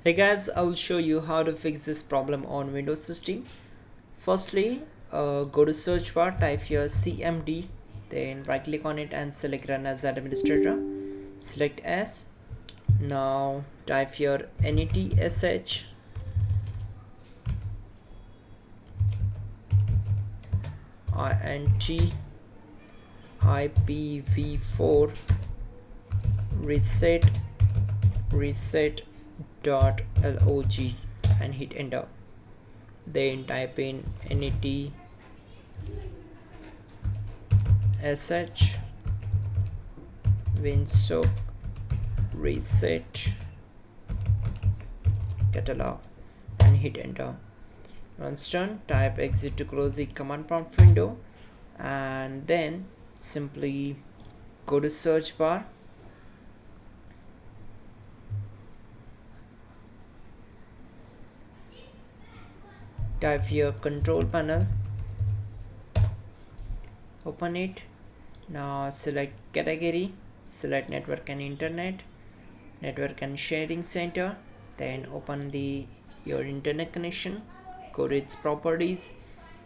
Hey guys, I'll show you how to fix this problem on Windows system. Firstly, go to search bar, type your CMD, then right click on it and select run as administrator. Select S. Now type your NETSH INT IPv4 reset.log and hit enter. Then type in NETSH winsock reset catalog and hit enter. Once done, type exit to close the command prompt window and then simply go to search bar, type your control panel, open it. Now select category, select network and internet, network and sharing center, then open your internet connection, go to its properties,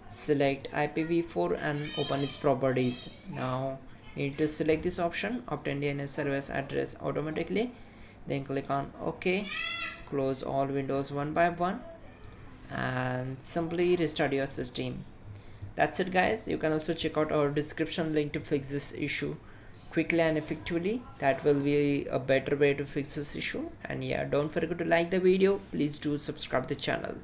select IPv4 and open its properties. Now you need to select this option, obtain DNS service address automatically, then click on OK, close all windows one by one and simply restart your system. That's it guys. You can also check out our description link to fix this issue quickly and effectively. That will be a better way to fix this issue. And yeah, don't forget to like the video. Please do subscribe the channel.